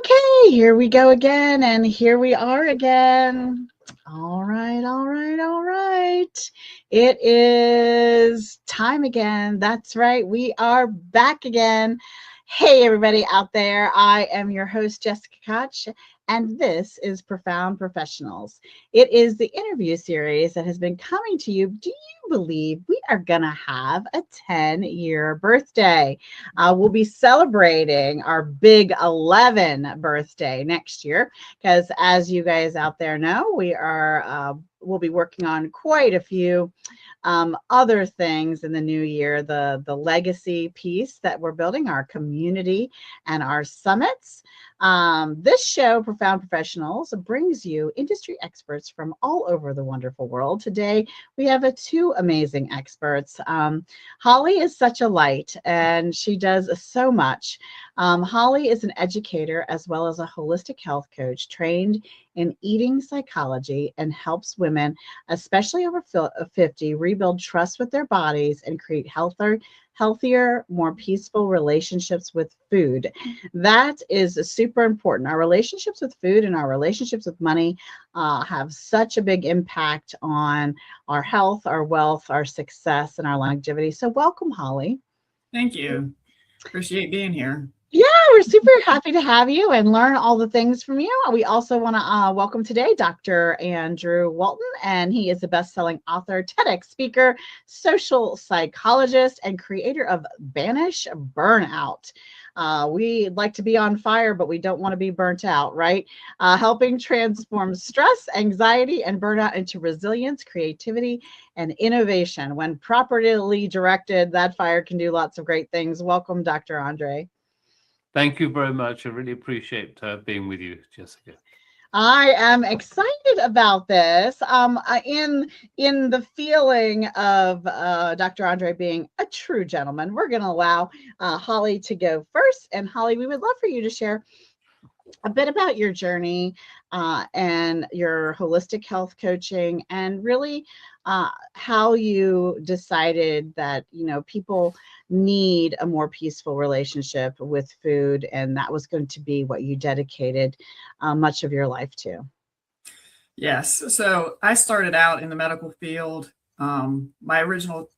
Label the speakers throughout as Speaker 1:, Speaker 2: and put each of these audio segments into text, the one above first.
Speaker 1: Okay, here we go again, and here we are again. All right, all right, all right. It is time again. That's right, we are back again. Hey, everybody out there. I am your host, Jessica Koch, and this is Profound Professionals. It is the interview series that has been coming to you. Do you believe we are going to have a 10-year birthday? We'll be celebrating our big 11 birthday next year because, as you guys out there know, we'll be working on quite a few other things in the new year. The legacy piece that we're building, our community and our summits. This show, Profound Professionals, brings you industry experts from all over the wonderful world. Today, we have two amazing experts. Holly is such a light, and she does so much. Holly is an educator as well as a holistic health coach trained in eating psychology and helps women, especially over 50, rebuild trust with their bodies and create healthier, more peaceful relationships with food. That is super important. Our relationships with food and our relationships with money have such a big impact on our health, our wealth, our success, and our longevity. So welcome, Holly.
Speaker 2: Thank you. Appreciate being here.
Speaker 1: Yeah, we're super happy to have you and learn all the things from you. We also want to welcome today Dr. Andrew Walton, and he is a best-selling author, TEDx speaker, social psychologist, and creator of Banish Burnout. We like to be on fire, but we don't want to be burnt out, right? Helping transform stress, anxiety, and burnout into resilience, creativity, and innovation. When properly directed, that fire can do lots of great things. Welcome, Dr. Andre.
Speaker 3: Thank you very much. I really appreciate being with you, Jessica.
Speaker 1: I am excited about this. In the feeling of Dr. Andre being a true gentleman, we're going to allow Holly to go first. And Holly, we would love for you to share a bit about your journey and your holistic health coaching, and really how you decided that, people need a more peaceful relationship with food, and that was going to be what you dedicated much of your life to.
Speaker 2: Yes. So I started out in the medical field. My original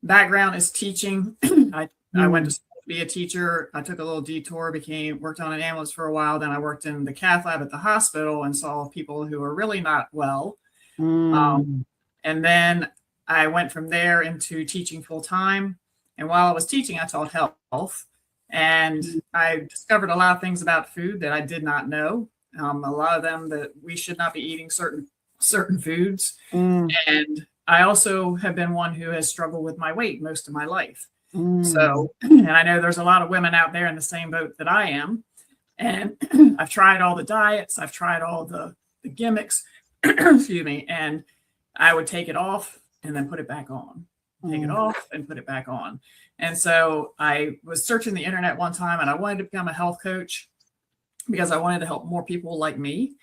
Speaker 2: background is teaching. I went to school to be a teacher. I took a little detour, worked on an ambulance for a while. Then I worked in the cath lab at the hospital and saw people who were really not well. And then I went from there into teaching full time. And while I was teaching, I taught health. And I discovered a lot of things about food that I did not know. A lot of them that we should not be eating certain foods. And I also have been one who has struggled with my weight most of my life. So, and I know there's a lot of women out there in the same boat that I am. And I've tried all the diets. I've tried all the gimmicks, excuse me, and I would take it off and then put it back on, take it off and put it back on. And so I was searching the internet one time, and I wanted to become a health coach because I wanted to help more people like me.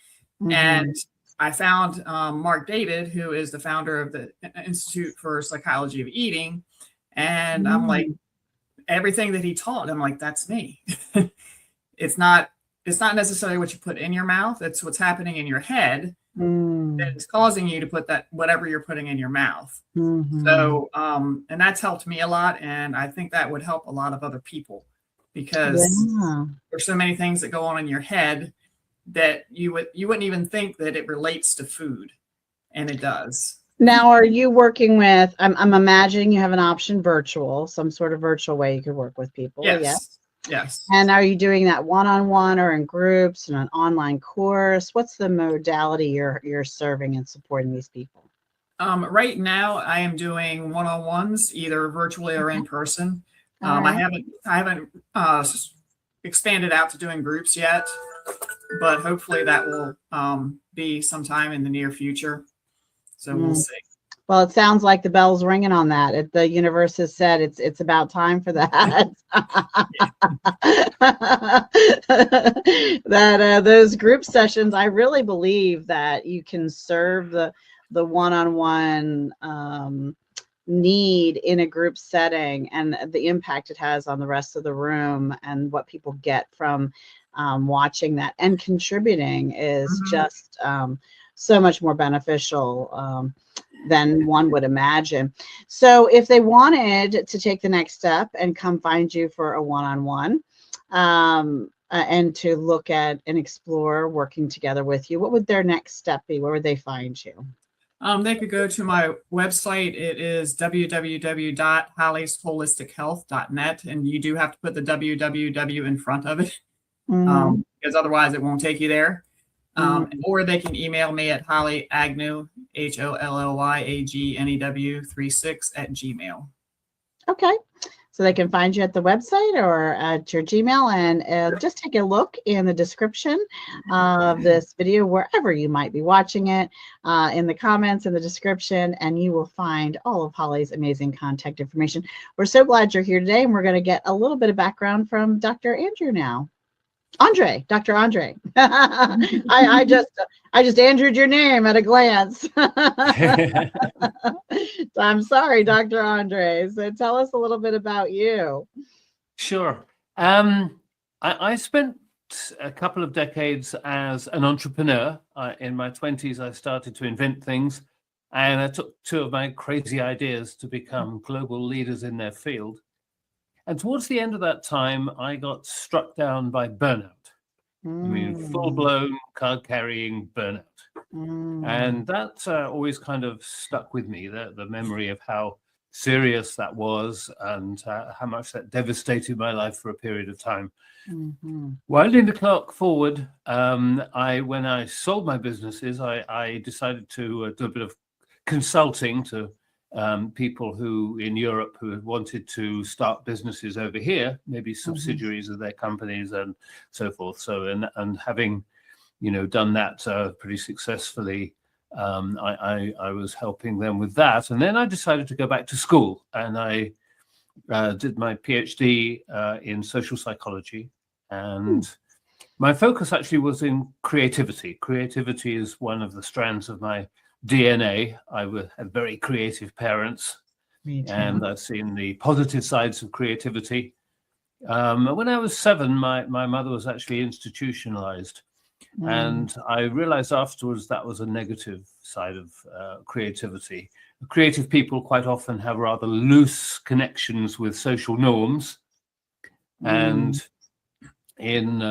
Speaker 2: And I found Mark David, who is the founder of the Institute for Psychology of Eating. And I'm like, everything that he taught, I'm like, that's me. It's not necessarily what you put in your mouth. It's what's happening in your head that is causing you to put that, whatever you're putting in your mouth. So, and that's helped me a lot. And I think that would help a lot of other people, because there's so many things that go on in your head that you wouldn't even think that it relates to food, and it does.
Speaker 1: Now, are you working with, I'm imagining you have an option virtual, some sort of virtual way you could work with people.
Speaker 2: Yes.
Speaker 1: And are you doing that one-on-one or in groups and an online course? What's the modality you're serving and supporting these people?
Speaker 2: Right now I am doing one-on-ones, either virtually or in person. I haven't expanded out to doing groups yet, but hopefully that will be sometime in the near future. So we'll see.
Speaker 1: Well, it sounds like the bell's ringing on that. The universe has said it's about time for that. Those group sessions, I really believe that you can serve the one-on-one need in a group setting, and the impact it has on the rest of the room and what people get from watching that and contributing is just so much more beneficial than one would imagine. So if they wanted to take the next step and come find you for a one-on-one and to look at and explore working together with you, what would their next step be? Where would they find you?
Speaker 2: They could go to my website. It is www.holliesHolisticHealth.net, and you do have to put the www in front of it because otherwise it won't take you there. Or they can email me at Holly Agnew, HOLLYAGNEW 36@gmail.
Speaker 1: Okay. So they can find you at the website or at your Gmail, and just take a look in the description of this video, wherever you might be watching it, in the comments, in the description, and you will find all of Holly's amazing contact information. We're so glad you're here today, and we're going to get a little bit of background from Dr. Andrew now. Dr. Andre. I just Andrewed your name at a glance. So I'm sorry, Dr. Andre. So tell us a little bit about you.
Speaker 3: Sure. I spent a couple of decades as an entrepreneur. In my 20s, I started to invent things, and I took two of my crazy ideas to become global leaders in their field. And towards the end of that time, I got struck down by burnout. I mean, full-blown card-carrying burnout. And that always kind of stuck with me, the memory of how serious that was and how much that devastated my life for a period of time. Winding the clock forward, when I sold my businesses, I decided to do a bit of consulting to people who in Europe who had wanted to start businesses over here, maybe subsidiaries of their companies and so forth. So, and having, done that pretty successfully, I was helping them with that. And then I decided to go back to school, and I did my PhD in social psychology. And my focus actually was in creativity. Creativity is one of the strands of my DNA. I had very creative parents, and I've seen the positive sides of creativity. When I was 7, my mother was actually institutionalized, and I realized afterwards that was a negative side of creativity. Creative people quite often have rather loose connections with social norms, and in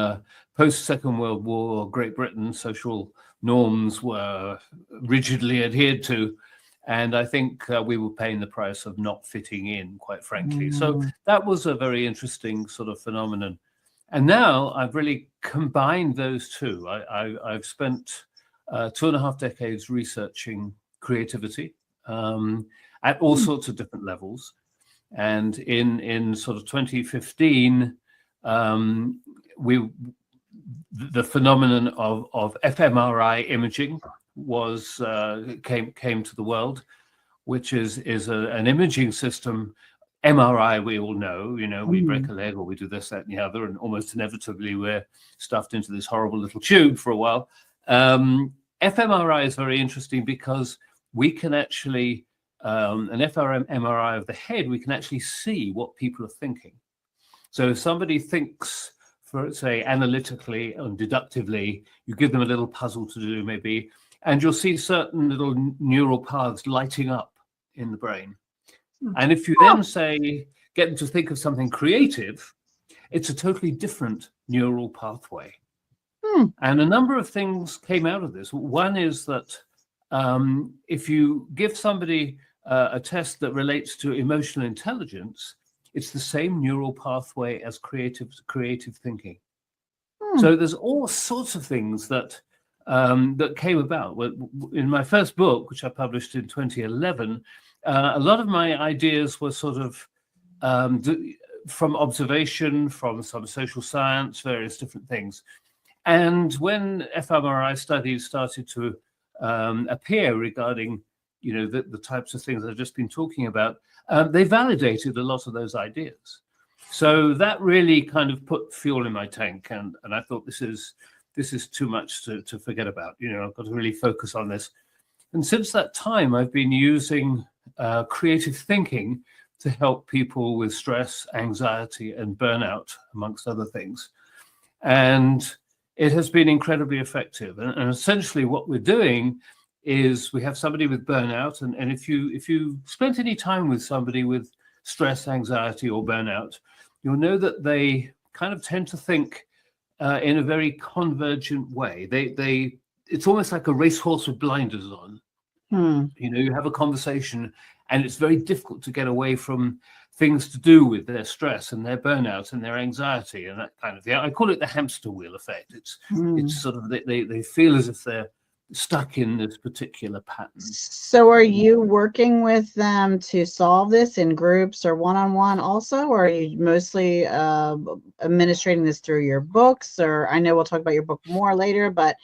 Speaker 3: post-Second World War Great Britain, social norms were rigidly adhered to, and I think we were paying the price of not fitting in, quite frankly. So that was a very interesting sort of phenomenon. And now I've really combined those two. I've spent 2.5 decades researching creativity at all sorts of different levels. And in sort of 2015, the phenomenon of fMRI imaging came to the world, which is an imaging system. MRI, we all know, we break a leg or we do this, that, and the other, and almost inevitably we're stuffed into this horrible little tube for a while. fMRI is very interesting because we can actually, an fMRI of the head, we can actually see what people are thinking. So if somebody thinks, for say, analytically and deductively, you give them a little puzzle to do maybe, and you'll see certain little neural paths lighting up in the brain. And if you then say, get them to think of something creative, it's a totally different neural pathway. And a number of things came out of this. One is that if you give somebody a test that relates to emotional intelligence, it's the same neural pathway as creative thinking. So there's all sorts of things that came about. In my first book, which I published in 2011, a lot of my ideas were sort of from observation, from some social science, various different things. And when fMRI studies started to appear regarding, the types of things I've just been talking about, they validated a lot of those ideas. So that really kind of put fuel in my tank, and I thought this is too much to forget about. I've got to really focus on this. And since that time, I've been using creative thinking to help people with stress, anxiety, and burnout, amongst other things. And it has been incredibly effective. And essentially what we're doing is we have somebody with burnout. And if you spent any time with somebody with stress, anxiety, or burnout, you'll know that they kind of tend to think in a very convergent way. It's almost like a racehorse with blinders on. You know, you have a conversation and it's very difficult to get away from things to do with their stress and their burnout and their anxiety and that kind of thing. I call it the hamster wheel effect. It's sort of, they feel as if they're stuck in this particular pattern.
Speaker 1: So are you working with them to solve this in groups or one-on-one also, or are you mostly administrating this through your books? Or I know we'll talk about your book more later, but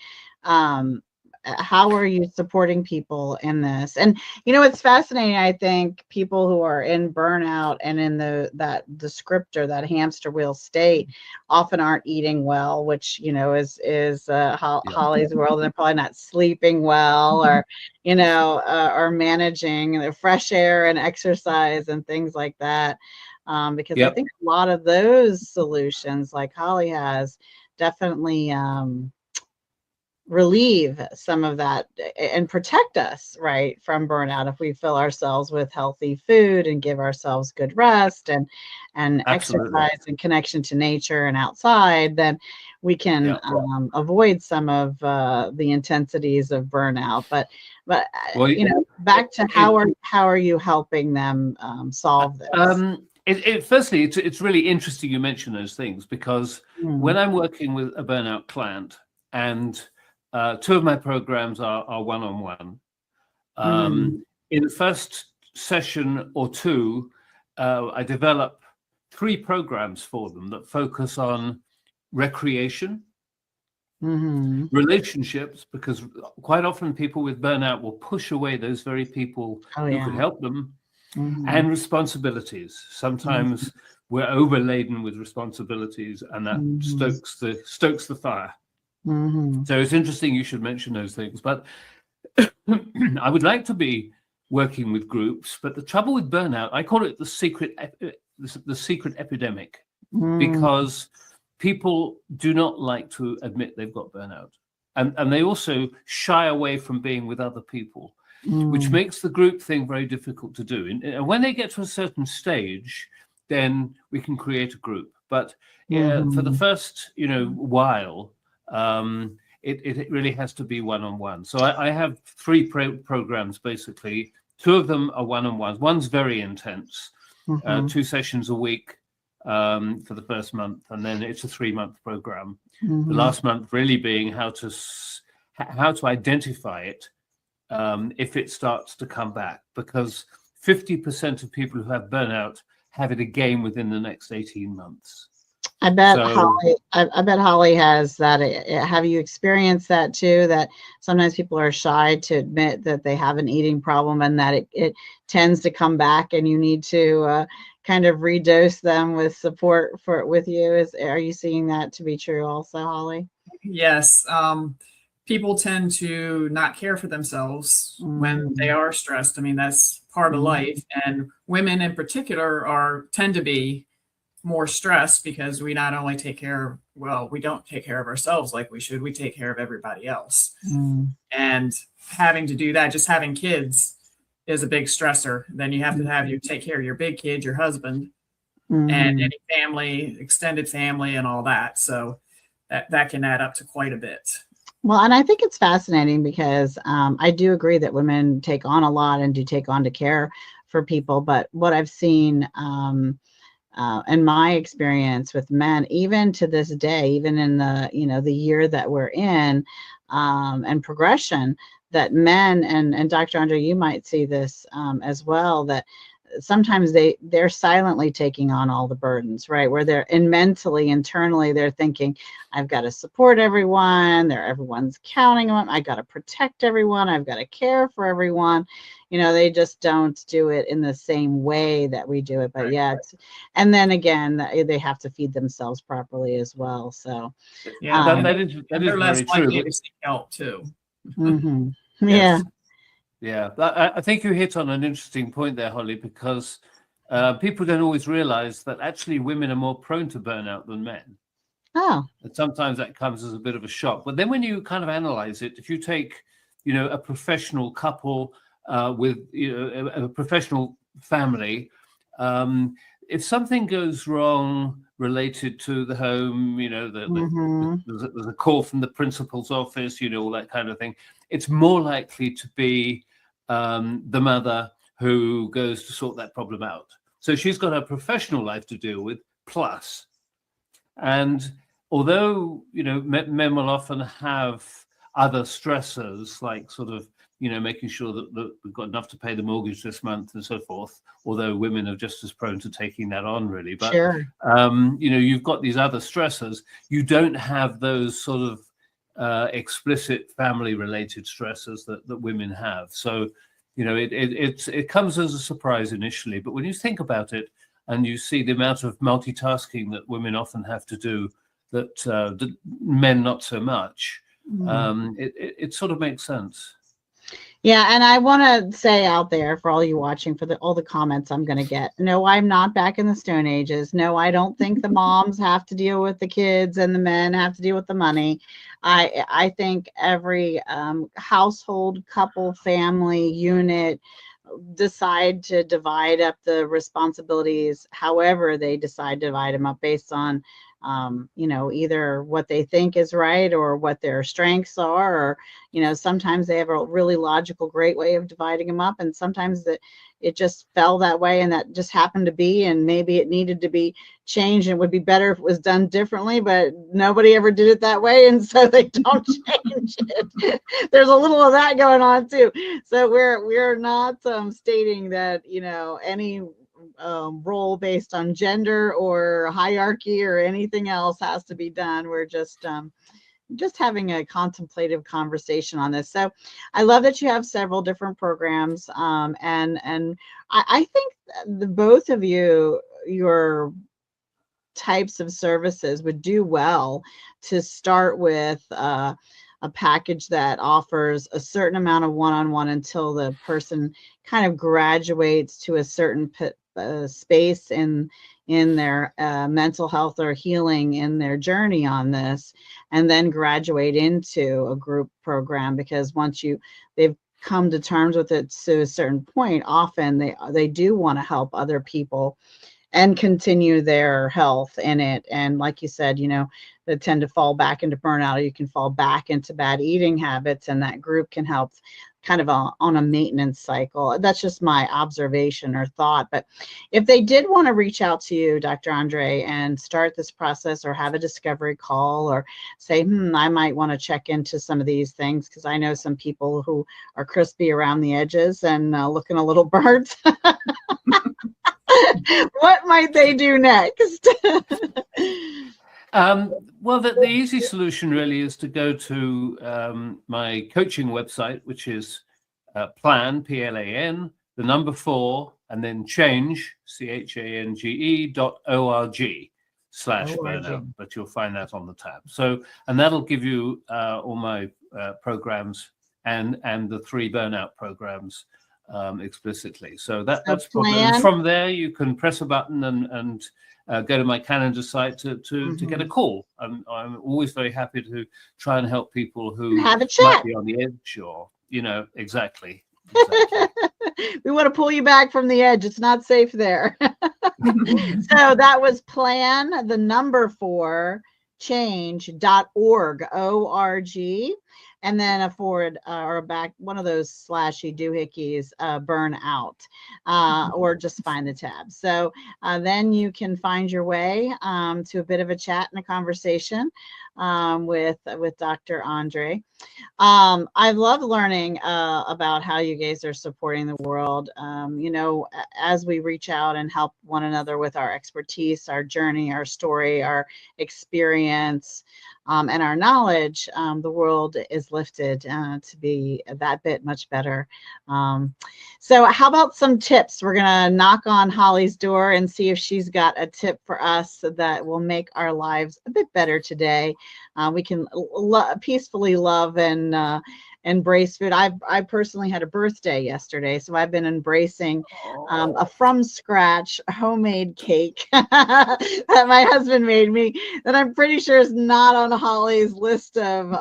Speaker 1: how are you supporting people in this? And you know, it's fascinating. I think people who are in burnout and in that descriptor, that hamster wheel state, often aren't eating well, which, you know, is Holly's world, and they're probably not sleeping well, or, you know, or managing the fresh air and exercise and things like that. Because I think a lot of those solutions, like Holly has, definitely relieve some of that and protect us, right, from burnout. If we fill ourselves with healthy food and give ourselves good rest and exercise and connection to nature and outside, then we can avoid some of the intensities of burnout. But you know, back to how are you helping them solve this?
Speaker 3: Firstly, it's really interesting you mention those things, because when I'm working with a burnout client, and two of my programs are one-on-one. In the first session or two, I develop 3 programs for them that focus on recreation, relationships, because quite often people with burnout will push away those very people who could help them, and responsibilities. Sometimes we're overladen with responsibilities, and that stokes the fire. So it's interesting you should mention those things. But I would like to be working with groups, but the trouble with burnout, I call it the secret epidemic, because people do not like to admit they've got burnout, and they also shy away from being with other people, which makes the group thing very difficult to do. And when they get to a certain stage, then we can create a group. But for the first, you know, while, it really has to be one-on-one. So I have 3 programs, basically. 2 of them are one-on-ones. One's very intense, 2 sessions a week for the first month, and then it's a 3-month program. The last month really being how to identify it if it starts to come back, because 50% of people who have burnout have it again within the next 18 months.
Speaker 1: I bet Holly has that. Have you experienced that too? That sometimes people are shy to admit that they have an eating problem, and that it tends to come back, and you need to kind of redose them with support with you. Are you seeing that to be true also, Holly?
Speaker 2: Yes. People tend to not care for themselves when they are stressed. I mean, that's part of life, and women in particular tend to be more stressed because we not only we don't take care of ourselves like we should, we take care of everybody else. And having to do that, just having kids, is a big stressor. Then you have to take care of your big kid, your husband, and any family, extended family, and all that. So that can add up to quite a bit.
Speaker 1: Well, and I think it's fascinating because I do agree that women take on a lot and do take on to care for people. But what I've seen in my experience with men, even to this day, even in the year that we're in, and progression, that men, and Dr. Andre, you might see this as well, that sometimes they're silently taking on all the burdens, right? Where they're internally, they're thinking, I've got to support everyone. Everyone's counting on. I got to protect everyone. I've got to care for everyone. You know, they just don't do it in the same way that we do it. But and then again, they have to feed themselves properly as well. So
Speaker 3: that is
Speaker 2: they're less
Speaker 3: very
Speaker 2: likely
Speaker 3: true.
Speaker 2: to seek help too.
Speaker 3: Yes. Yeah, I think you hit on an interesting point there, Holly, because people don't always realize that actually women are more prone to burnout than men.
Speaker 1: Oh.
Speaker 3: And sometimes that comes as a bit of a shock. But then when you kind of analyze it, if you take, a professional couple with, a professional family, if something goes wrong related to the home, there's a call from the principal's office, all that kind of thing, it's more likely to be the mother who goes to sort that problem out. So she's got her professional life to deal with, plus. And although, men will often have other stressors, like sort of, making sure that we've got enough to pay the mortgage this month and so forth, although women are just as prone to taking that on, really. But,
Speaker 1: sure.
Speaker 3: You've got these other stressors. You don't have those sort of explicit family-related stressors that women have. So, it comes as a surprise initially. But when you think about it and you see the amount of multitasking that women often have to do, that men not so much, it sort of makes sense.
Speaker 1: Yeah, and I want to say out there for all you watching, for all the comments I'm going to get, no, I'm not back in the Stone Ages. No, I don't think the moms have to deal with the kids and the men have to deal with the money. I think every household, couple, family, unit decide to divide up the responsibilities however they decide to divide them up, based on either what they think is right or what their strengths are, or sometimes they have a really logical, great way of dividing them up, and sometimes it just fell that way, and that just happened to be, and maybe it needed to be changed, and it would be better if it was done differently, but nobody ever did it that way, and so they don't change it. There's a little of that going on too. So we're not stating that any role based on gender or hierarchy or anything else has to be done. We're just having a contemplative conversation on this. So I love that you have several different programs, and I think the both of you, your types of services would do well to start with a package that offers a certain amount of one-on-one until the person kind of graduates to a certain space in their mental health or healing in their journey on this, and then graduate into a group program, because once they've come to terms with it to a certain point, often they do want to help other people and continue their health in it. And like you said, they tend to fall back into burnout, or you can fall back into bad eating habits, and that group can help kind of on a maintenance cycle. That's just my observation or thought. But if they did want to reach out to you, Dr. Andre, and start this process, or have a discovery call, or say, I might want to check into some of these things, because I know some people who are crispy around the edges and looking a little burnt. What might they do next?
Speaker 3: Well, the easy solution really is to go to my coaching website, which is plan, PLAN, the number 4, and then change, CHANGE.org/burnout. But you'll find that on the tab. So, and that'll give you all my programs and the 3 burnout programs explicitly. So that's probably, from there you can press a button and go to my calendar site to get a call. I'm always very happy to try and help people who
Speaker 1: have a chat,
Speaker 3: might be on the edge, or exactly.
Speaker 1: We want to pull you back from the edge. It's not safe there. So that was plan, the number 4, change.org, O-R-G, and then a forward or a back, one of those slashy doohickeys, burnout, or just find the tab. So then you can find your way to a bit of a chat and a conversation with Dr. Andre. I love learning about how you guys are supporting the world. As we reach out and help one another with our expertise, our journey, our story, our experience, and our knowledge, the world is lifted to be that bit much better. So how about some tips? We're going to knock on Holly's door and see if she's got a tip for us that will make our lives a bit better today. We can peacefully love and embrace food. I personally had a birthday yesterday, so I've been embracing a
Speaker 3: Oh.
Speaker 1: from scratch homemade cake that my husband made me, that I'm pretty sure is not on Holly's list of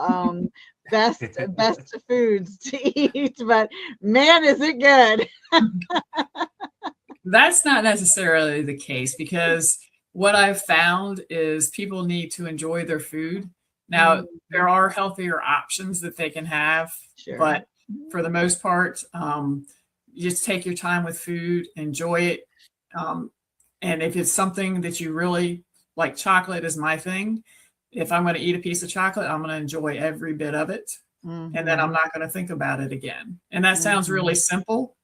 Speaker 1: best foods to eat, but man, is it good.
Speaker 2: That's not necessarily the case, because what I've found is people need to enjoy their food. Now, there are healthier options that they can have,
Speaker 1: Sure.
Speaker 2: but for the most part, you just take your time with food, enjoy it. And if it's something that you really like, chocolate is my thing. If I'm going to eat a piece of chocolate, I'm going to enjoy every bit of it. And then I'm not going to think about it again. And that sounds really simple,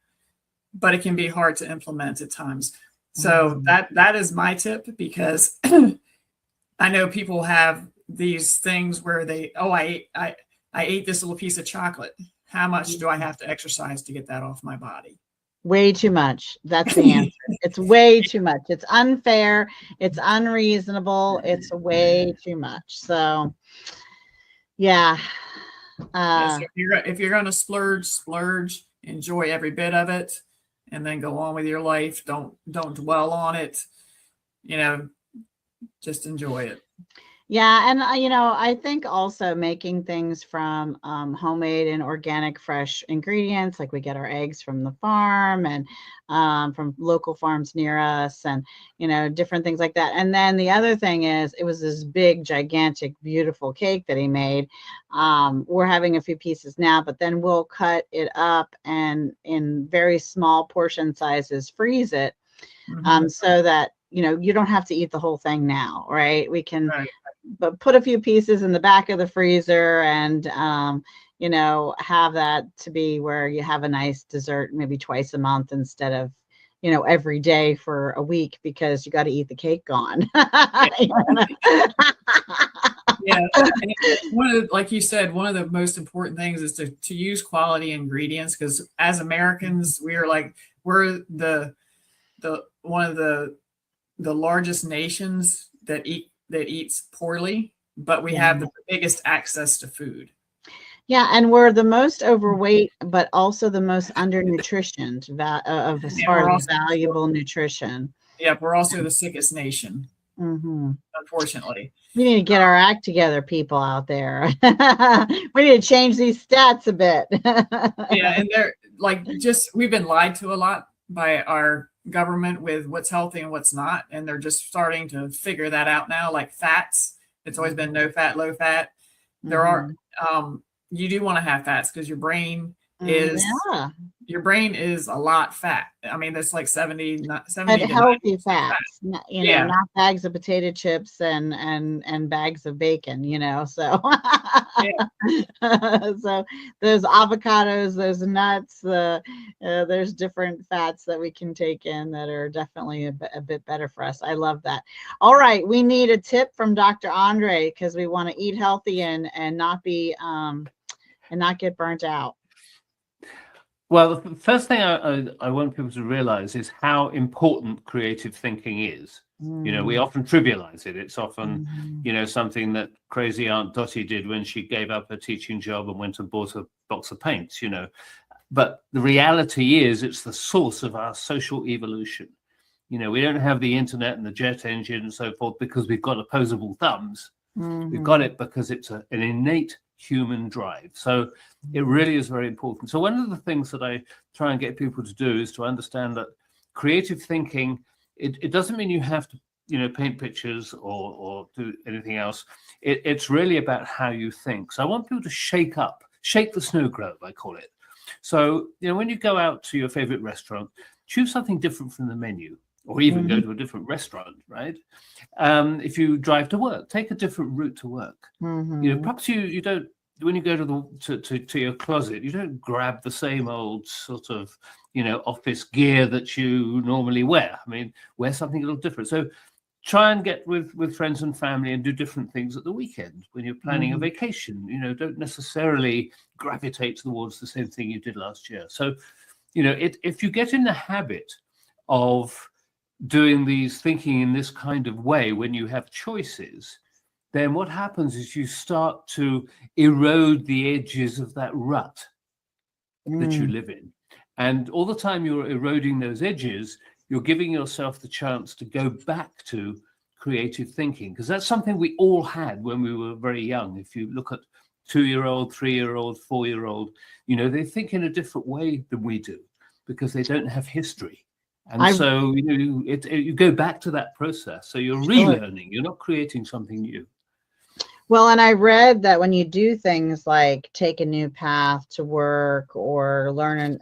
Speaker 2: but it can be hard to implement at times. So that is my tip, because I know people have these things where they, I ate this little piece of chocolate. How much do I have to exercise to get that off my body?
Speaker 1: Way too much. That's the answer. It's way too much. It's unfair. It's unreasonable. It's way too much. So, yeah.
Speaker 2: So if you're going to splurge, enjoy every bit of it, and then go on with your life. Don't dwell on it. Just enjoy it.
Speaker 1: Yeah, and I think also making things from homemade and organic, fresh ingredients, like we get our eggs from the farm and from local farms near us, and different things like that. And then the other thing is, it was this big, gigantic, beautiful cake that he made. We're having a few pieces now, but then we'll cut it up and in very small portion sizes, freeze it, so that you don't have to eat the whole thing now, right? We can.
Speaker 2: Right.
Speaker 1: But put a few pieces in the back of the freezer, and have that to be where you have a nice dessert maybe twice a month instead of every day for a week, because you got to eat the cake gone.
Speaker 2: Yeah. Like you said, one of the most important things is to use quality ingredients, because as Americans, we're the one of the largest nations that eats poorly, but we have the biggest access to food.
Speaker 1: Yeah, and we're the most overweight, but also the most undernutritioned as far as valuable nutrition.
Speaker 2: Yeah, we're also the sickest nation, unfortunately.
Speaker 1: We need to get our act together, people out there. We need to change these stats a bit.
Speaker 2: Yeah, and they're we've been lied to a lot by our government with what's healthy and what's not, and they're just starting to figure that out now. Like fats, it's always been no fat, low fat. There are you do want to have fats, because your brain is a lot fat. I mean, that's like 70
Speaker 1: healthy fats, not bags of potato chips and bags of bacon, so so those avocados, those nuts, there's different fats that we can take in that are definitely a bit better for us. I love that. All right, we need a tip from Dr. Andre, because we want to eat healthy and not be and not get burnt out.
Speaker 3: Well, the first thing I want people to realize is how important creative thinking is. We often trivialize it. It's often, something that crazy Aunt Dottie did when she gave up her teaching job and went and bought a box of paints, But the reality is, it's the source of our social evolution. We don't have the internet and the jet engine and so forth because we've got opposable thumbs. We've got it because it's an innate human drive. So it really is very important. So one of the things that I try and get people to do is to understand that creative thinking, it doesn't mean you have to paint pictures or do anything else. It's really about how you think. So I want people to shake the snow globe, I call it. So when you go out to your favorite restaurant, choose something different from the menu, or even go to a different restaurant, right? If you drive to work, take a different route to work. Perhaps you don't, when you go to your closet, you don't grab the same old sort of office gear that you normally wear. I mean, wear something a little different. So try and get with friends and family and do different things at the weekend when you're planning a vacation. Don't necessarily gravitate towards the same thing you did last year. So if you get in the habit of doing these, thinking in this kind of way when you have choices, then what happens is you start to erode the edges of that rut that you live in. And all the time you're eroding those edges, you're giving yourself the chance to go back to creative thinking, because that's something we all had when we were very young. If you look at 2-year-old, 3-year-old, 4-year-old, they think in a different way than we do because they don't have history. And so you go back to that process. So you're relearning, you're not creating something new.
Speaker 1: Well, and I read that when you do things like take a new path to work or learn,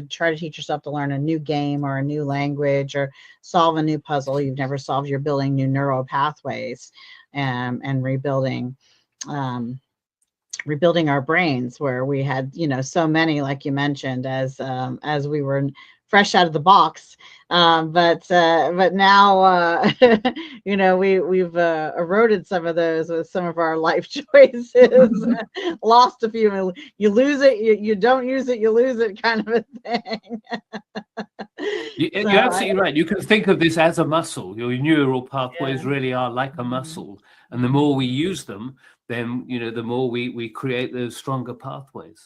Speaker 1: try to teach yourself to learn a new game or a new language or solve a new puzzle you've never solved, you're building new neural pathways and rebuilding our brains, where we had, so many, like you mentioned, as we were fresh out of the box. But now, we've eroded some of those with some of our life choices, lost a few. You lose it, you don't use it, you lose it, kind of a thing.
Speaker 3: You're absolutely right. You can think of this as a muscle. Your neural pathways really are like a muscle. And the more we use them, then, the more we create those stronger pathways.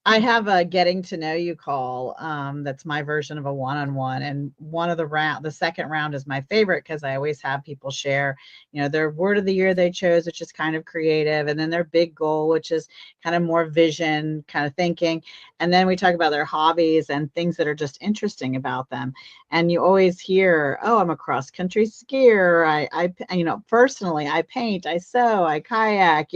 Speaker 1: I have a getting to know you call. That's my version of a one-on-one. And the second round is my favorite because I always have people share, their word of the year they chose, which is kind of creative. And then their big goal, which is kind of more vision, kind of thinking. And then we talk about their hobbies and things that are just interesting about them. And you always hear, oh, I'm a cross-country skier. I personally, I paint, I sew, I kayak,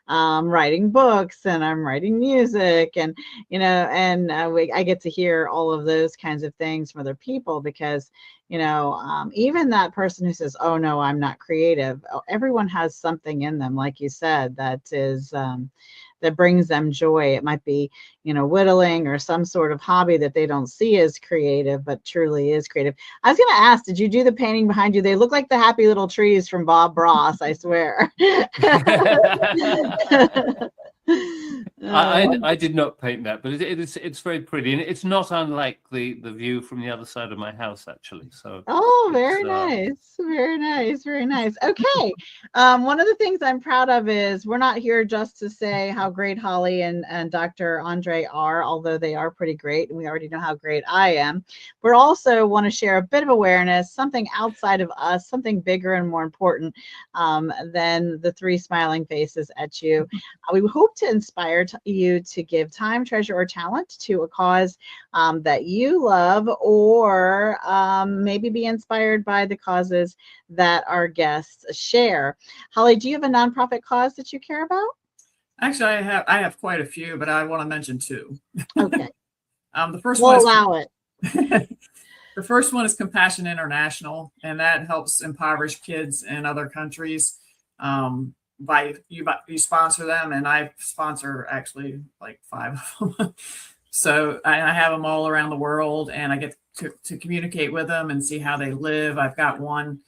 Speaker 1: writing books, and I'm writing music. And, I get to hear all of those kinds of things from other people because, even that person who says, oh, no, I'm not creative. Everyone has something in them, like you said, that is, that brings them joy. It might be, whittling or some sort of hobby that they don't see as creative, but truly is creative. I was going to ask, did you do the painting behind you? They look like the happy little trees from Bob Ross, I swear.
Speaker 3: I did not paint that, but it's very pretty, and it's not unlike the view from the other side of my house, actually. So
Speaker 1: very nice, very nice, very nice. Okay, one of the things I'm proud of is we're not here just to say how great Holly and Dr. Andre are, although they are pretty great, and we already know how great I am. We also want to share a bit of awareness, something outside of us, something bigger and more important than the 3 smiling faces at you. We hope to inspire you to give time, treasure, or talent to a cause that you love, or maybe be inspired by the causes that our guests share. Holly, do you have a nonprofit cause that you care about?
Speaker 2: Actually, I have quite a few, but I want to mention 2.
Speaker 1: Okay.
Speaker 2: The first
Speaker 1: we'll
Speaker 2: one
Speaker 1: allow it.
Speaker 2: The first one is Compassion International, and that helps impoverished kids in other countries. You sponsor them, and I sponsor actually like 5 of them. So I have them all around the world, and I get to communicate with them and see how they live. I've got one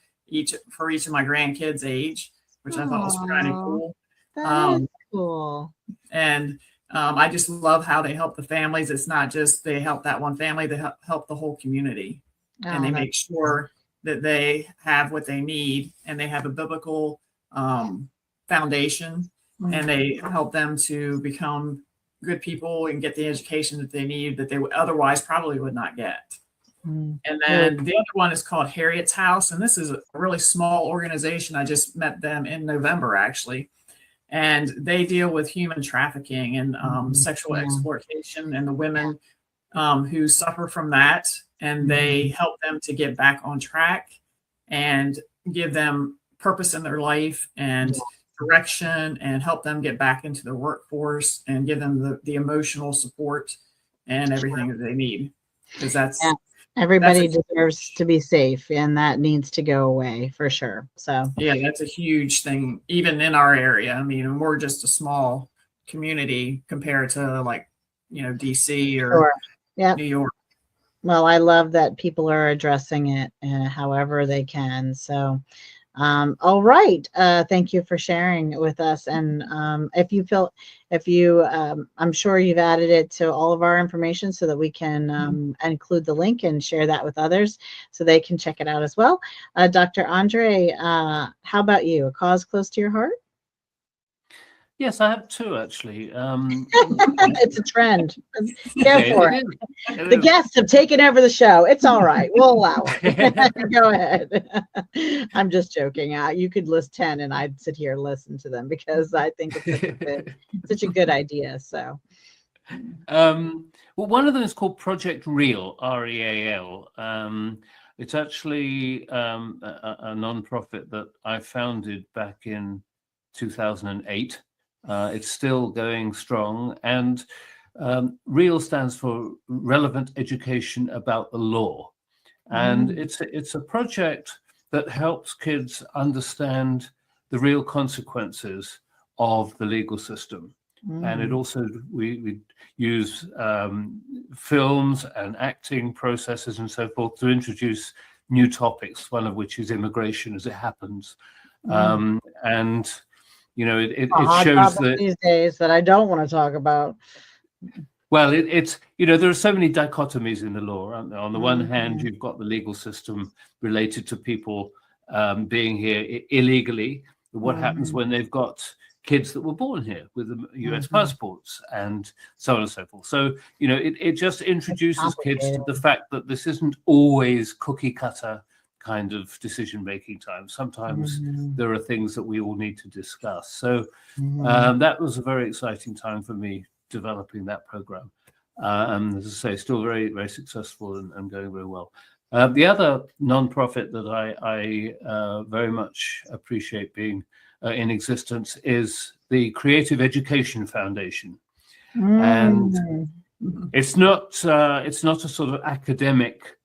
Speaker 2: for each of my grandkids' age, which I thought was kind of cool.
Speaker 1: That's cool.
Speaker 2: And I just love how they help the families. It's not just they help that one family, they help the whole community. And they make sure that they have what they need, and they have a biblical foundation, and they help them to become good people and get the education that they need that they otherwise probably would not get. And then the other one is called Harriet's House, and this is a really small organization. I just met them in November, actually, and they deal with human trafficking and sexual exploitation and the women who suffer from that, and they help them to get back on track and give them purpose in their life and direction, and help them get back into the workforce and give them the emotional support and everything that they need, because
Speaker 1: everybody deserves to be safe, and that needs to go away for sure. So
Speaker 2: that's a huge thing, even in our area. I mean, we're just a small community compared to DC or New York.
Speaker 1: Well, I love that people are addressing it however they can. So All right. Thank you for sharing with us. And I'm sure you've added it to all of our information so that we can include the link and share that with others so they can check it out as well. Dr. Andre, how about you? A cause close to your heart?
Speaker 3: Yes, I have two actually.
Speaker 1: It's a trend. Go
Speaker 3: Okay,
Speaker 1: for it. The guests have taken over the show. It's all right. We'll allow it. Go ahead. I'm just joking. You could list 10 and I'd sit here and listen to them because I think it's such a good idea. So,
Speaker 3: well, one of them is called Project Real, REAL. It's actually a nonprofit that I founded back in 2008. It's still going strong, and REAL stands for Relevant Education About the Law, and it's a project that helps kids understand the real consequences of the legal system. And it also, we use films and acting processes and so forth to introduce new topics, one of which is immigration as it happens. And you know, it shows that
Speaker 1: these days that I don't want to talk about.
Speaker 3: Well, it's, you know, there are so many dichotomies in the law, aren't there? On the one hand, you've got the legal system related to people being here illegally. What happens when they've got kids that were born here with US passports and so on and so forth. So, you know, it just introduces kids to the fact that this isn't always cookie cutter kind of decision-making time. Sometimes there are things that we all need to discuss. So that was a very exciting time for me developing that program. And as I say, still very, very successful and going very well. The other nonprofit that I very much appreciate being in existence is the Creative Education Foundation. And it's not a sort of academic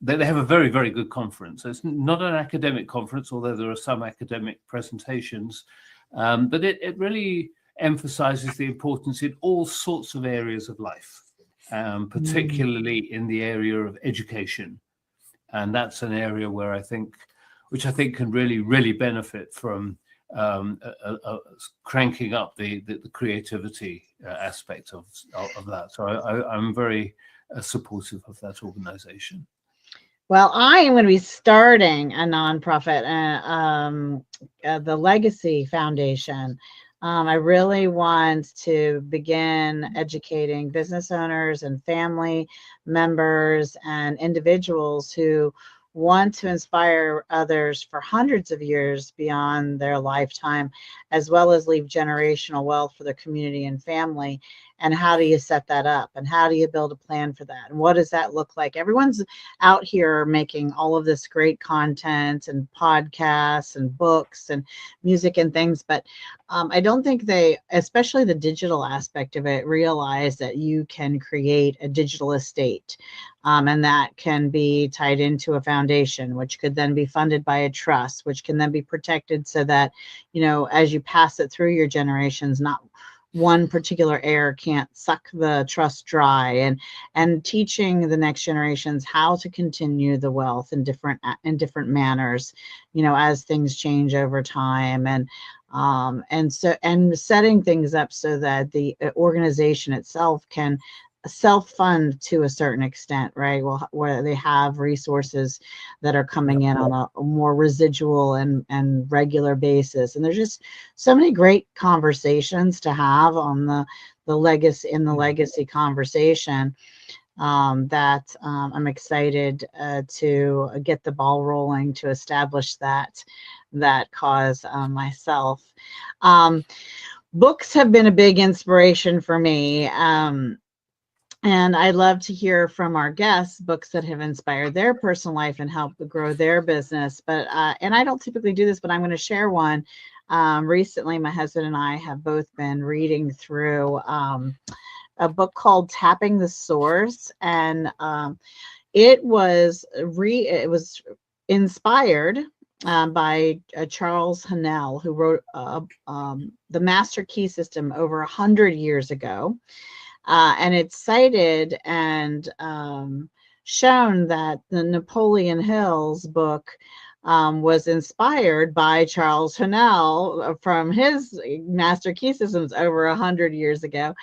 Speaker 3: they have a very, very good conference. It's not an academic conference, although there are some academic presentations, but it really emphasizes the importance in all sorts of areas of life, particularly in the area of education. And that's an area where which I think can really, really benefit from cranking up the creativity aspect of that. So I'm very supportive of that organization.
Speaker 1: Well, I am going to be starting a nonprofit, the Legacy Foundation. I really want to begin educating business owners and family members and individuals who want to inspire others for hundreds of years beyond their lifetime, as well as leave generational wealth for the community and family. And how do you set that up? And how do you build a plan for that? And what does that look like? Everyone's out here making all of this great content and podcasts and books and music and things, but I don't think they, especially the digital aspect of it, realize that you can create a digital estate. And that can be tied into a foundation, which could then be funded by a trust, which can then be protected so that, you know, as you pass it through your generations, not one particular heir can't suck the trust dry, and teaching the next generations how to continue the wealth in different manners, you know, as things change over time, and setting things up so that the organization itself can self-fund to a certain extent, right? Well, where they have resources that are coming in on a more residual and regular basis. And there's just so many great conversations to have on the legacy conversation that I'm excited to get the ball rolling to establish that cause myself. Books have been a big inspiration for me. And I'd love to hear from our guests books that have inspired their personal life and helped grow their business. But and I don't typically do this, but I'm going to share one. Recently, my husband and I have both been reading through a book called Tapping the Source, and it was inspired by Charles Hannell, who wrote the Master Key System over 100 years ago. And it's cited and shown that the Napoleon Hill's book was inspired by Charles Haanel from his master key systems over 100 years ago.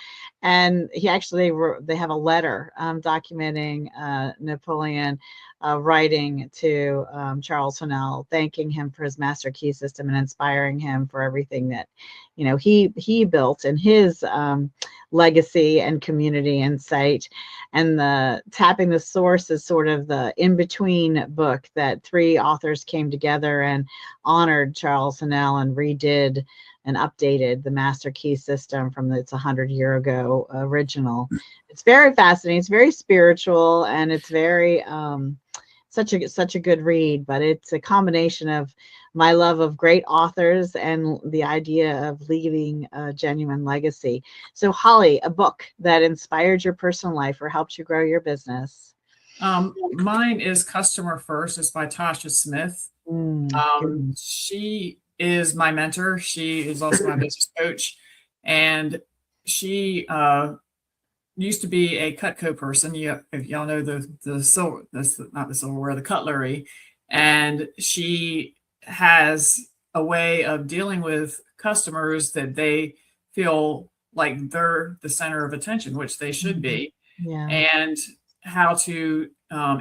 Speaker 1: And he actually they have a letter documenting Napoleon writing to Charles Haanel, thanking him for his master key system and inspiring him for everything that, you know, he built in his legacy and community insight. And the Tapping the Source is sort of the in-between book that 3 authors came together and honored Charles Haanel and redid and updated the master key system from its 100-year ago original. It's very fascinating. It's very spiritual, and it's very such a good read. But it's a combination of my love of great authors and the idea of leaving a genuine legacy. So, Holly, a book that inspired your personal life or helped you grow your business?
Speaker 2: Mine is Customer First. It's by Tasha Smith. She is my mentor. She is also my business coach, and she used to be a Cutco person. If y'all know the silver, that's not the silverware, the cutlery, and she has a way of dealing with customers that they feel like they're the center of attention, which they should be, and how to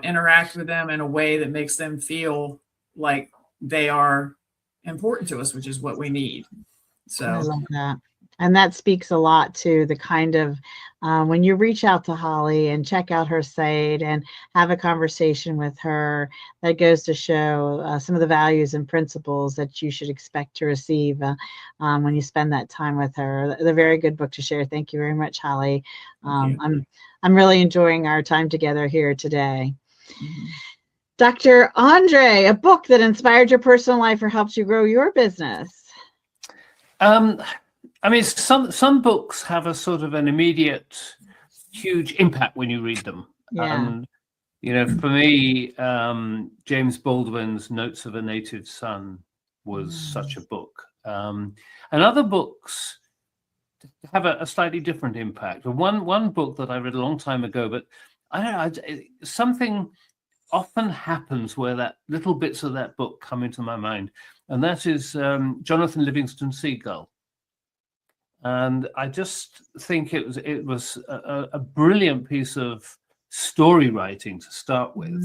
Speaker 2: interact with them in a way that makes them feel like they are important to us, which is what we need. So
Speaker 1: I love that. And that speaks a lot to the kind of when you reach out to Holly and check out her site and have a conversation with her, that goes to show some of the values and principles that you should expect to receive when you spend that time with her. They're a very good book to share. Thank you very much, Holly. I'm really enjoying our time together here today. Dr. Andre, a book that inspired your personal life or helped you grow your business?
Speaker 3: I mean, some books have a sort of an immediate, huge impact when you read them. You know, for me, James Baldwin's Notes of a Native Son was such a book. And other books have a slightly different impact. One book that I read a long time ago, but I don't know, something often happens where that little bits of that book come into my mind, and that is Jonathan Livingston Seagull. And I just think it was a brilliant piece of story writing to start with,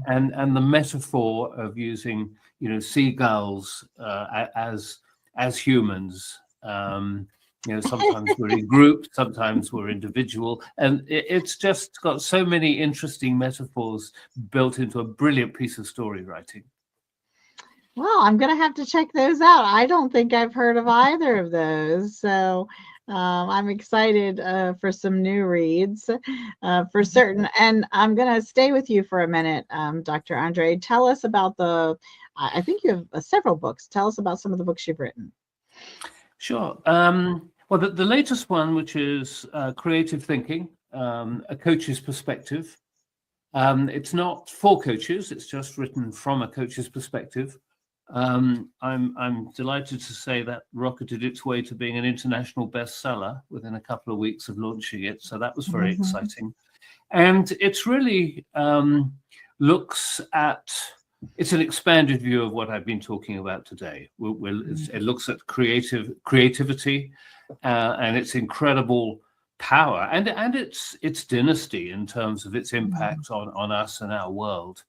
Speaker 3: and the metaphor of using, you know, seagulls as humans. You know, sometimes we're in groups, sometimes we're individual, and it's just got so many interesting metaphors built into a brilliant piece of story writing.
Speaker 1: Well, I'm going to have to check those out. I don't think I've heard of either of those. So I'm excited for some new reads for certain. And I'm going to stay with you for a minute, Dr. Andre. Tell us about I think you have several books. Tell us about some of the books you've written.
Speaker 3: Sure. Well, the latest one, which is Creative Thinking, A Coach's Perspective. It's not for coaches. It's just written from a coach's perspective. I'm delighted to say that rocketed its way to being an international bestseller within a couple of weeks of launching it. So that was very exciting. And it's really looks at, it's an expanded view of what I've been talking about today. It looks at creativity and its incredible power and its dynasty in terms of its impact on us and our world.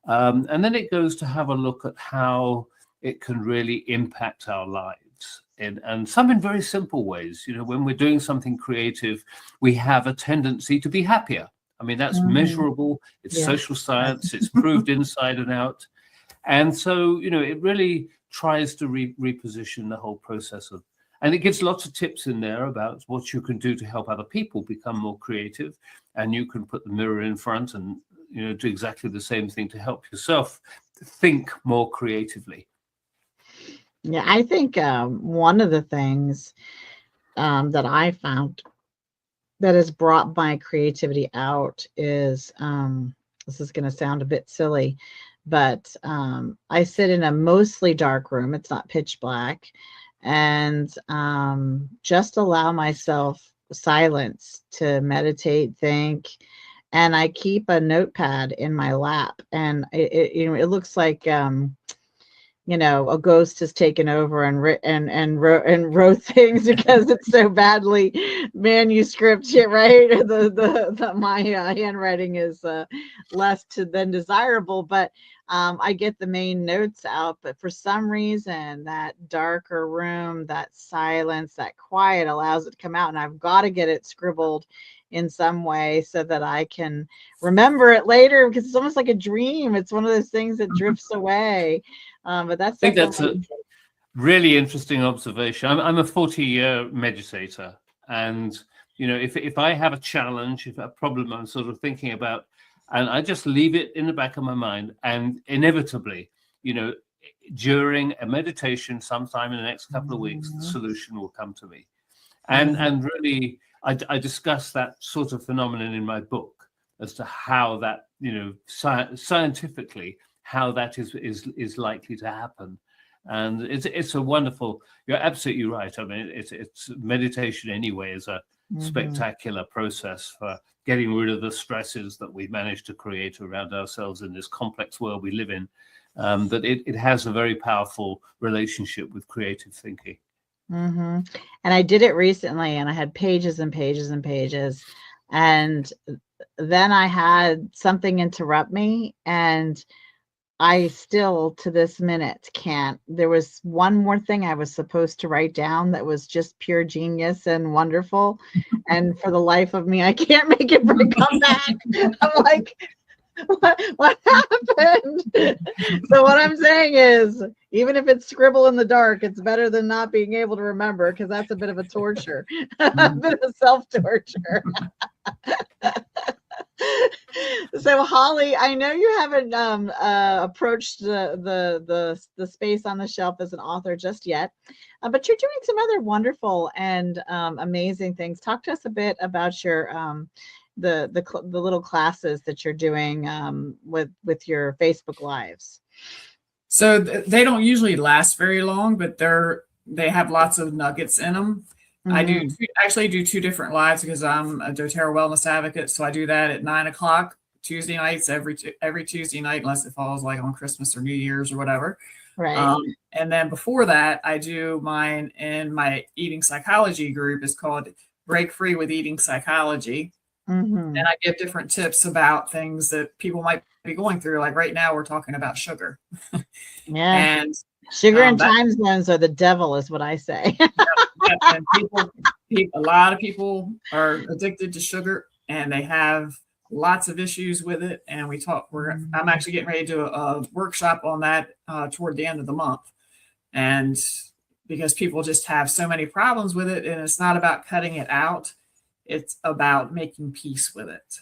Speaker 3: And then it goes to have a look at how it can really impact our lives and some in very simple ways. You know, when we're doing something creative, we have a tendency to be happier. I mean, that's measurable. It's social science. It's proved inside and out. And so, you know, it really tries to reposition the whole process of, and it gives lots of tips in there about what you can do to help other people become more creative. And you can put the mirror in front and, you know, do exactly the same thing to help yourself think more creatively.
Speaker 1: Yeah, I think one of the things that I found that has brought my creativity out is, this is going to sound a bit silly, but I sit in a mostly dark room. It's not pitch black, and just allow myself silence to meditate, think, and I keep a notepad in my lap, and it looks like a ghost has taken over and wrote things because it's so badly manuscript shit, right? My handwriting is less than desirable, but I get the main notes out. But for some reason, that darker room, that silence, that quiet allows it to come out, and I've got to get it scribbled in some way so that I can remember it later, because it's almost like a dream. It's one of those things that drifts away. But that's
Speaker 3: I think that's a really interesting observation. I'm a 40-year meditator, and if I have a challenge, if a problem I'm sort of thinking about, and I just leave it in the back of my mind, and inevitably, during a meditation, sometime in the next couple of weeks, the solution will come to me. And really, I discuss that sort of phenomenon in my book as to how that, scientifically, how that is likely to happen. And it's a wonderful, you're absolutely right. I mean, it's meditation anyway is a spectacular process for getting rid of the stresses that we've managed to create around ourselves in this complex world we live in. That it has a very powerful relationship with creative thinking.
Speaker 1: And I did it recently, and I had pages and pages and pages, and then I had something interrupt me, and I still to this minute can't. There was one more thing I was supposed to write down that was just pure genius and wonderful, and for the life of me, I can't make it come back. I'm like, what happened? So what I'm saying is, even if it's scribble in the dark, it's better than not being able to remember, because that's a bit of a torture, a bit of self-torture. So Holly, I know you haven't approached the space on the shelf as an author just yet, but you're doing some other wonderful and amazing things. Talk to us a bit about your the little classes that you're doing with your Facebook Lives.
Speaker 2: So they don't usually last very long, but they have lots of nuggets in them. I do actually do 2 different lives because I'm a doTERRA wellness advocate. So I do that at 9:00 Tuesday nights, every Tuesday night, unless it falls like on Christmas or New Year's or whatever.
Speaker 1: Right.
Speaker 2: And then before that, I do mine in my eating psychology group. It's called Break Free with Eating Psychology. And I give different tips about things that people might be going through. Like right now, we're talking about sugar.
Speaker 1: Yeah.
Speaker 2: And
Speaker 1: sugar and time zones are the devil, is what I say.
Speaker 2: And a lot of people are addicted to sugar, and they have lots of issues with it. And I'm actually getting ready to do a workshop on that toward the end of the month. And because people just have so many problems with it, and it's not about cutting it out. It's about making peace with it.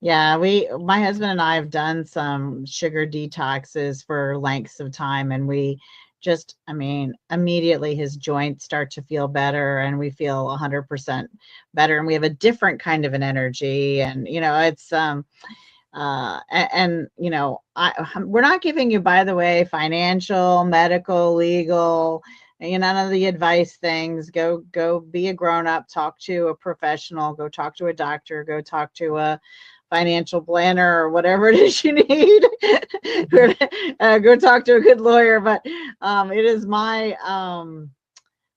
Speaker 1: Yeah, my husband and I have done some sugar detoxes for lengths of time, and we just, immediately his joints start to feel better, and we feel 100% better, and we have a different kind of an energy. And it's we're not giving you, by the way, financial, medical, legal, none of the advice things. Go be a grown-up, talk to a professional, go talk to a doctor, go talk to a financial planner, or whatever it is you need. Go talk to a good lawyer. But it is my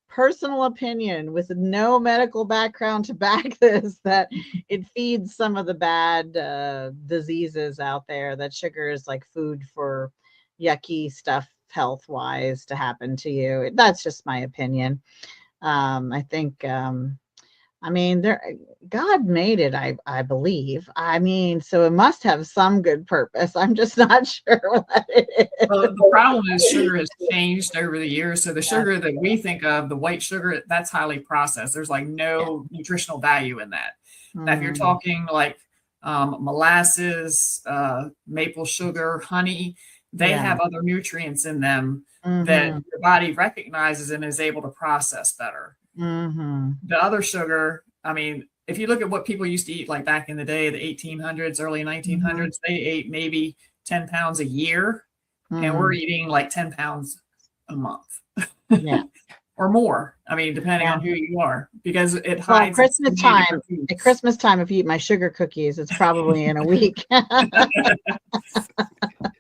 Speaker 1: personal opinion, with no medical background to back this, that it feeds some of the bad diseases out there, that sugar is like food for yucky stuff health-wise to happen to you. That's just my opinion. I think God made it, I believe. So it must have some good purpose. I'm just not sure what it is.
Speaker 2: Well, the problem is sugar has changed over the years. So the sugar that we think of, the white sugar, that's highly processed. There's like no nutritional value in that. Now, if you're talking like molasses, maple sugar, honey, they have other nutrients in them that your body recognizes and is able to process better. The other sugar, if you look at what people used to eat, like back in the day, the 1800s, early 1900s, they ate maybe 10 pounds a year, and we're eating like 10 pounds a month.
Speaker 1: Yeah.
Speaker 2: or more. I mean, depending
Speaker 1: Yeah.
Speaker 2: on who you are, because it
Speaker 1: Well,
Speaker 2: hides
Speaker 1: Christmas
Speaker 2: many
Speaker 1: time,
Speaker 2: different foods.
Speaker 1: at Christmas time, if you eat my sugar cookies, it's probably in a week.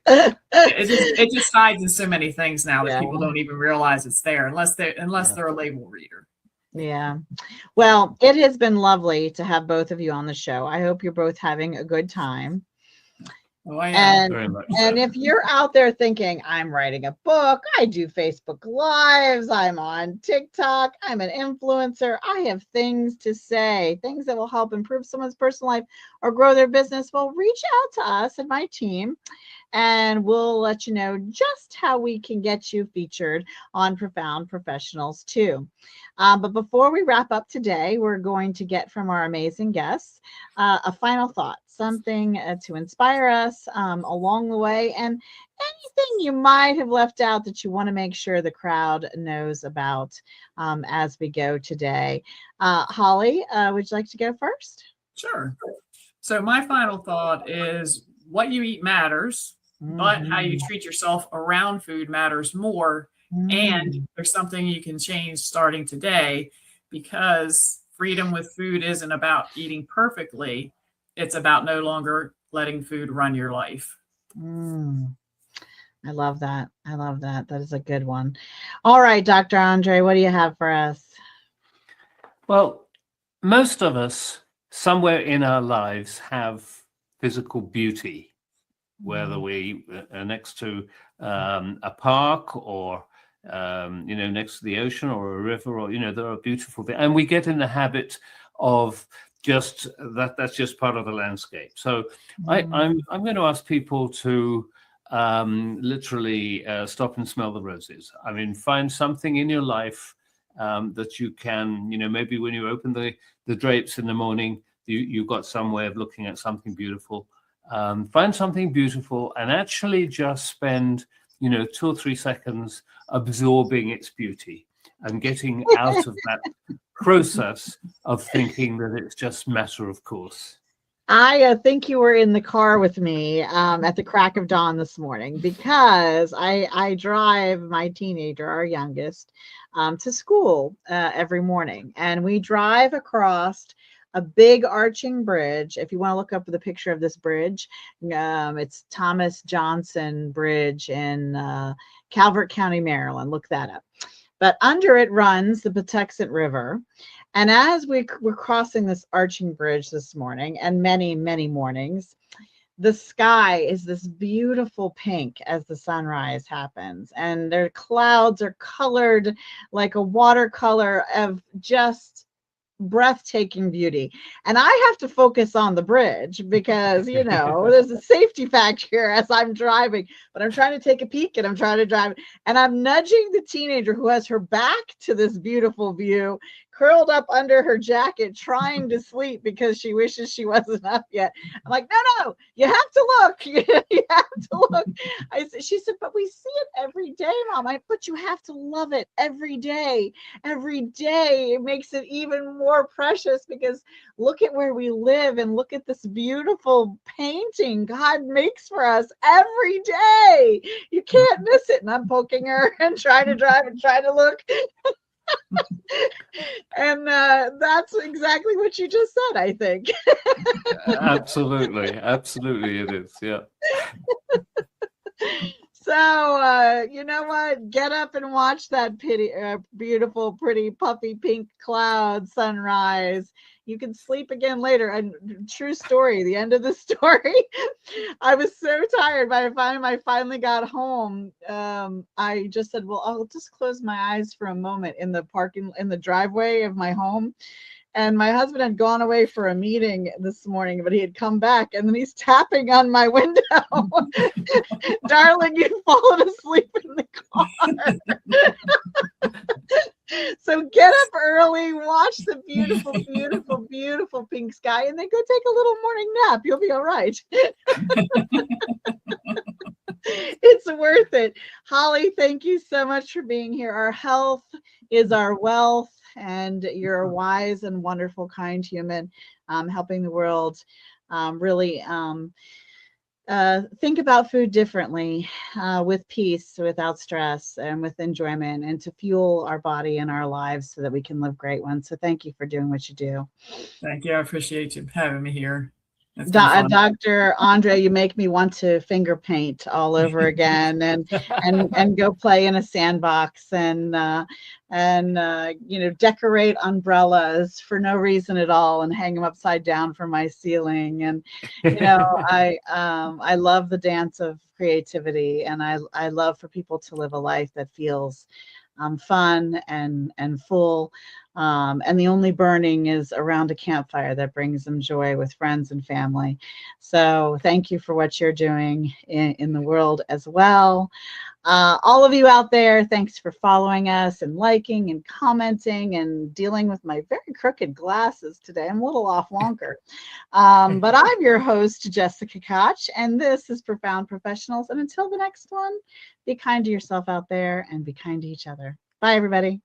Speaker 2: It just hides in so many things now that
Speaker 1: Yeah.
Speaker 2: people don't even realize it's there unless they're a label reader.
Speaker 1: Yeah. Well, it has been lovely to have both of you on the show. I hope you're both having a good time.
Speaker 2: Oh, I am.
Speaker 3: Very much
Speaker 1: And
Speaker 3: so.
Speaker 1: if you're out there thinking, I'm writing a book, I do Facebook Lives, I'm on TikTok, I'm an influencer, I have things to say, things that will help improve someone's personal life or grow their business, well, reach out to us and my team, and we'll let you know just how we can get you featured on Profound Professionals too. But before we wrap up today, we're going to get from our amazing guests a final thought, something to inspire us along the way, and anything you might have left out that you want to make sure the crowd knows about as we go today. Holly, would you like to go first?
Speaker 2: Sure. So my final thought is what you eat matters, but how you treat yourself around food matters more. And there's something you can change starting today, because freedom with food isn't about eating perfectly. It's about no longer letting food run your life.
Speaker 1: I love that. I love that. That is a good one. All right, Dr. Andre, what do you have for us?
Speaker 3: Well, most of us somewhere in our lives have physical beauty, whether we are next to a park or next to the ocean or a river, or there are beautiful things, and we get in the habit of just that's just part of the landscape. So I'm going to ask people to literally stop and smell the roses. I mean, find something in your life that you can, maybe when you open the drapes in the morning, you've got some way of looking at something beautiful. Find something beautiful and actually just spend 2 or 3 seconds absorbing its beauty and getting out of that process of thinking that it's just matter of course.
Speaker 1: I think you were in the car with me at the crack of dawn this morning, because I drive my teenager, our youngest, to school every morning, and we drive across a big arching bridge. If you want to look up the picture of this bridge, it's Thomas Johnson Bridge in Calvert County, Maryland. Look that up. But under it runs the Patuxent River. And as we're crossing this arching bridge this morning, and many, many mornings, the sky is this beautiful pink as the sunrise happens. And their clouds are colored like a watercolor of just breathtaking beauty. And I have to focus on the bridge because, there's a safety factor here as I'm driving, but I'm trying to take a peek and I'm trying to drive, and I'm nudging the teenager who has her back to this beautiful view, curled up under her jacket, trying to sleep because she wishes she wasn't up yet. I'm like, no, you have to look. You have to look. She said, but we see it every day, Mom. But you have to love it every day. Every day it makes it even more precious, because look at where we live and look at this beautiful painting God makes for us every day. You can't miss it. And I'm poking her and trying to drive and trying to look. And that's exactly what you just said, I think.
Speaker 3: Absolutely it is. Yeah.
Speaker 1: So you know what, get up and watch that beautiful, pretty, puffy pink cloud sunrise. You can sleep again later. And true story, the end of the story, I was so tired by the time I finally got home. I just said, well, I'll just close my eyes for a moment in the driveway of my home. And my husband had gone away for a meeting this morning, but he had come back, and then he's tapping on my window. Darling, you've fallen asleep in the car. So get up early, watch the beautiful, beautiful, beautiful pink sky, and then go take a little morning nap. You'll be all right. It's worth it. Holly, thank you so much for being here. Our health is our wealth, and you're a wise and wonderful, kind human, helping the world really think about food differently, with peace, without stress, and with enjoyment, and to fuel our body and our lives so that we can live great ones. So thank you for doing what you do.
Speaker 2: Thank you. I appreciate you having me here. It's been fun.
Speaker 1: Dr. Andre, you make me want to finger paint all over again and go play in a sandbox and decorate umbrellas for no reason at all and hang them upside down from my ceiling. And I love the dance of creativity, and I love for people to live a life that feels fun and full. And the only burning is around a campfire that brings them joy with friends and family. So thank you for what you're doing in the world as well. All of you out there, thanks for following us and liking and commenting and dealing with my very crooked glasses today. I'm a little off Wonker. But I'm your host, Jessica Koch, and this is Profound Professionals. And until the next one, be kind to yourself out there and be kind to each other. Bye, everybody.